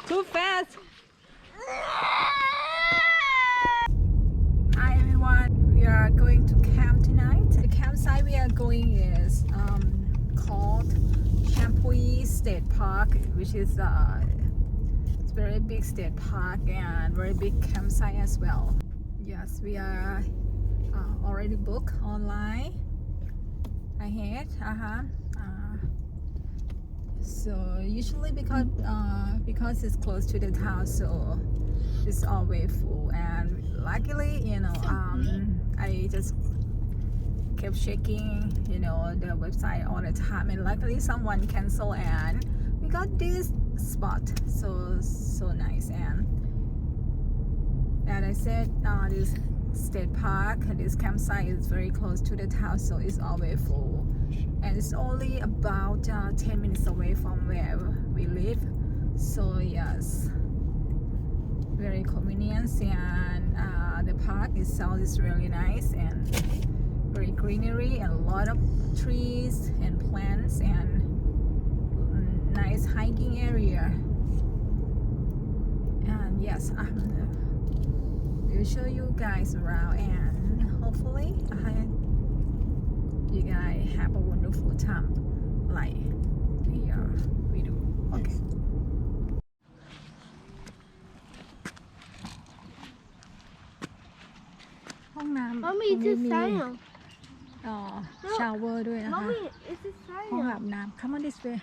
Too fast. Hi everyone. We are going to camp tonight. The campsite we are going is called Champoeg State Park, which is it's very big state park and very big campsite as well. Yes, we are already booked online ahead. So usually because it's close to the town, so it's always full. And luckily, I just kept checking, the website all the time, and luckily someone canceled, and we got this spot. So nice. And I said, this state park, this campsite is very close to the town, so it's always full. And it's only about 10 minutes away from where we live. So yes, very convenient, and the park itself is really nice and very greenery and a lot of trees and plants and nice hiking area. And yes, we'll show you guys around, and hopefully you guys have a wonderful time like we do. Okay. Mommy, it's a sail. ชาวเวอร์ด้วยนะคะ Mommy, it's a ห้อง sail. อาบน้ำ Come on this way.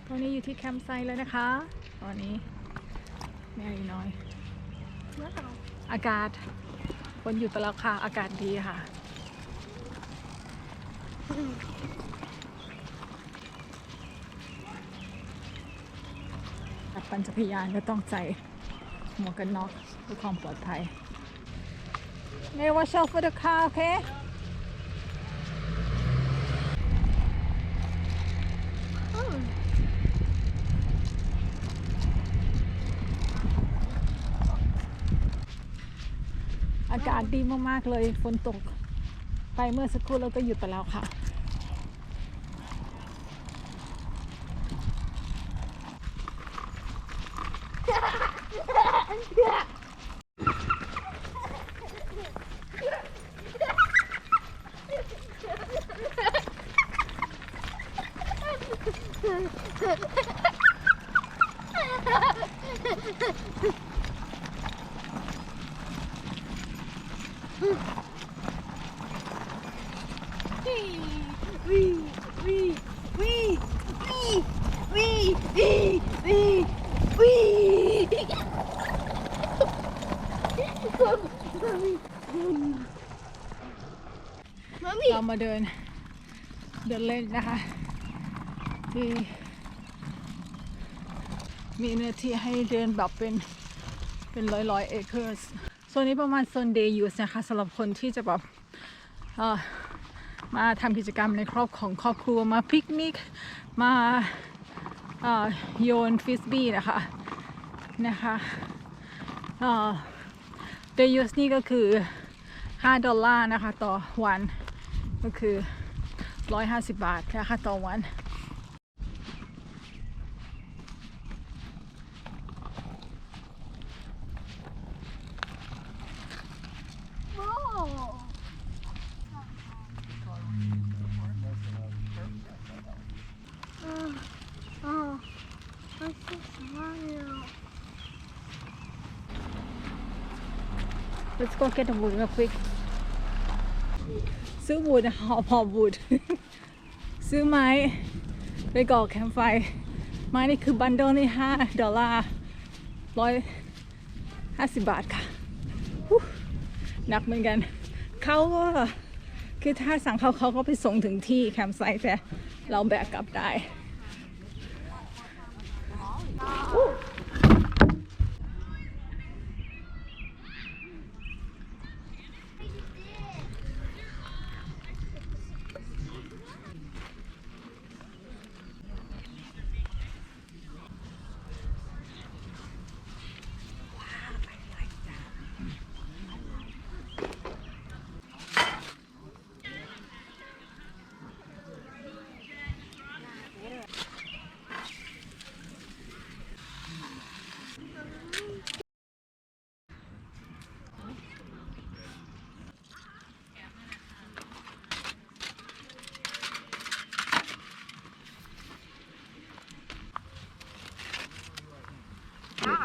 ตอนนี้อยู่ที่แคมป์ไซต์แล้วนะคะ ตอนนี้แม่น้อย อากาศฝนหยุดไปแล้วค่ะ อากาศดีค่ะ ปั่นจักรยานก็ต้องใส่หมวกกันน็อกเพื่อความปลอดภัย Hey, watch out for the car, okay? อากาศดีมากๆเลยฝนตกไปเมื่อสักครู่แล้วก็หยุดไปแล้วค่ะ เรามาเดินเล่นนะคะที่มีเนื้อที่ให้เดินแบบเป็นร้อยเอเคอร์สโซนนี้ประมาณโซนเดย์ยูสนะคะสำหรับคนที่จะแบบมาทำกิจกรรมในครอบครัวมาปิกนิกมาโยนฟิสบี้นะคะเดย์ยูสนี่ก็คือ$5นะคะต่อวันก็คือ150 บาทนะคะต่อวันLet's go get the wood real quick ซื้อวูดหอบวูด ซื้อไม้ไปก่อแคมป์ไฟไม้นี่คือบันเดิลนี่$5 150 บาทค่ะหนักเหมือนกันเขาก็คือถ้าสั่งเขาก็ไปส่งถึงที่แคมป์ไซต์แต่เราแบกกลับได้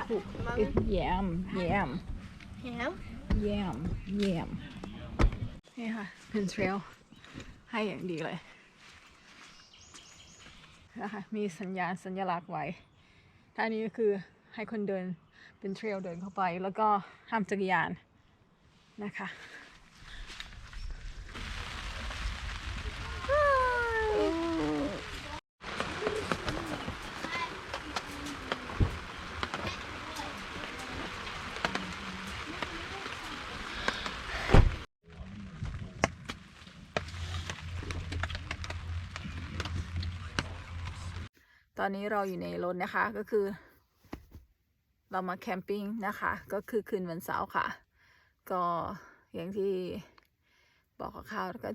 cook it yam Ham? นี่ค่ะเป็นเทรลให้อย่างดีเลยนะคะมีสัญลักษณ์ไว้ท่านี้ก็คือให้คนเดินเป็นเทรลเดินเข้าไปแล้วก็ห้ามจักรยานนะคะตอนนี้เราอยู่ในรถนะคะก็คือเรามาแคมปิ้งนะคะก็คือคืนวันเสาร์ค่ะก็อย่างที่บอกข่าวแล้วก็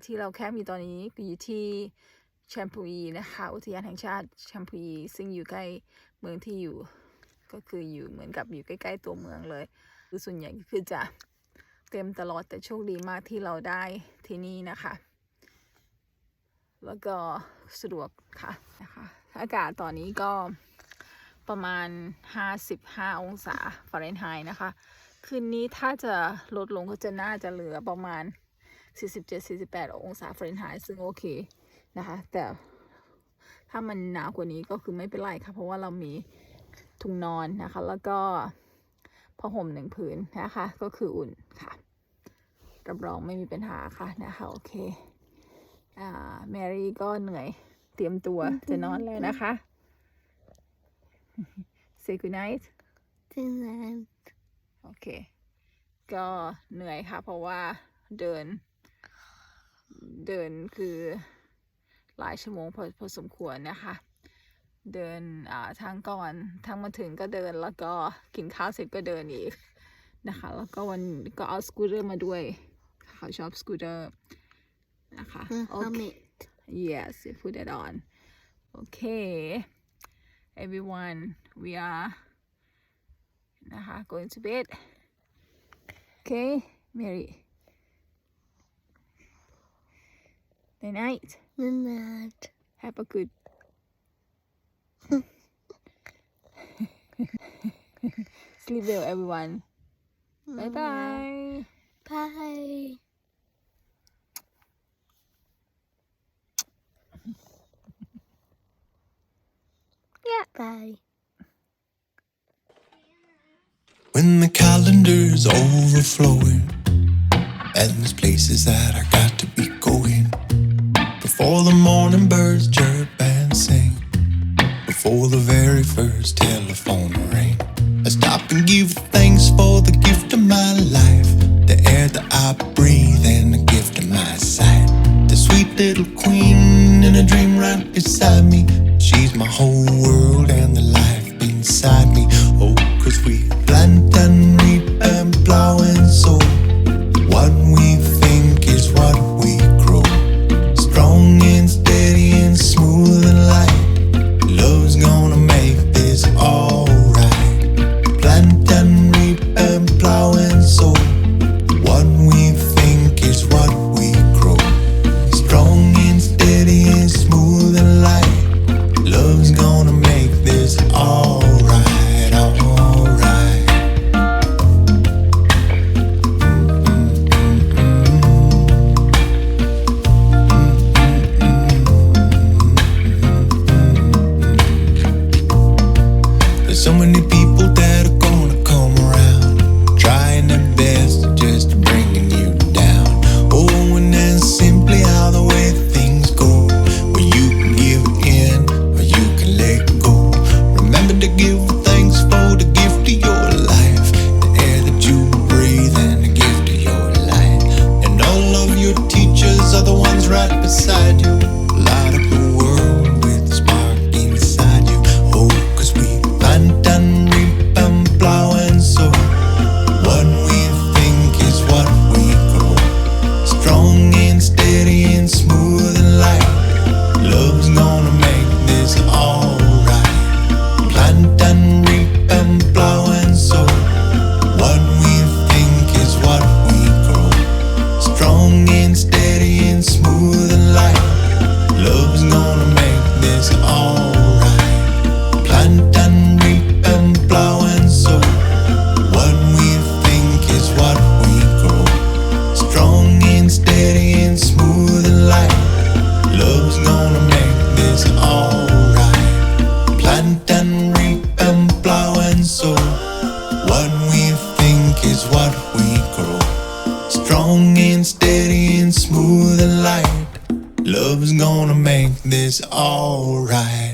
ที่เราแคมป์อยู่ตอนนี้อยู่ที่แชมพูอีนะคะอุทยานแห่งชาติแชมพูอีซึ่งอยู่ใกล้เมืองที่อยู่ก็คืออยู่เหมือนกับอยู่ใกล้ๆตัวเมืองเลยคือส่วนใหญ่ก็คือจะเต็มตลอดแต่โชคดีมากที่เราได้ที่นี่นะคะแล้วก็สะดวกค่ะนะคะอากาศตอนนี้ก็ประมาณ55องศาฟาเรนไฮต์นะคะคืนนี้ถ้าจะลดลงก็จะน่าจะเหลือประมาณ47-48องศาฟาเรนไฮต์ซึ่งโอเคนะคะแต่ถ้ามันหนาวกว่านี้ก็คือไม่เป็นไรค่ะเพราะว่าเรามีถุงนอนนะคะแล้วก็ผ้าห่ม1 ผืนนะคะก็คืออุ่นค่ะรับรองไม่มีปัญหาค่ะนะคะโอเคแมรี่ก็เหนื่อยเตรียมตัวจะนอนแล้วนะคะ say good night Good night. โอเคก็เหนื่อยค่ะเพราะว่าเดินคือหลายชั่วโมงพอสมควรนะคะเดินทั้งก่อนทั้งมาถึงก็เดินแล้วก็กินข้าวเสร็จก็เดินอีกนะคะแล้วก็วันก็เอาสกูตเตอร์มาด้วยเขาชอบสกูตเตอร์นะคะ Helmet. Yes, you put it on. Okay, everyone, we are going to bed. Okay, Mary. Good night. Good night. Have a good. Sleep well, everyone. Bye bye. Bye. Yeah. Bye. When the calendar's overflowing and there's places that I got to be going, before the morning birds chirp and sing, before the very first telephone ring, I stop and give thanks for the gift of my life, the air that I breathe and the gift of my sight, the sweet little queen in a dream right beside me. She's my whole world and the life inside me. Oh, 'cause we plant and reap and plow and sow. What we think is what we grow. Strong and steady and smooth and light. Love's gonna make this alright. Plant and reap and plow and sow. What we think is what we grow. Strong and steady and smooth and light. Love's gonna make this alright, alright. There's so many people that are gonna come around, trying their best just to bringing you down. Oh, and that's simply how the way things go. Well, you can give in or you can let go. Remember to give thanks for the gift of your life, the air that you breathe and the gift of your life. And all of your teachers are the ones right beside you. Light up the world with a spark inside you. Oh, 'cause we plant and reap and plow and sow. What we think is what we grow. Strong and steady and smooth and light. Love's gonna make this alright. Plant and reap and plow and sow. What we think is what we grow. Strong and steady and smooth and light. Love's gonna make this alright. Plant and reap and plow and was gonna make this alright.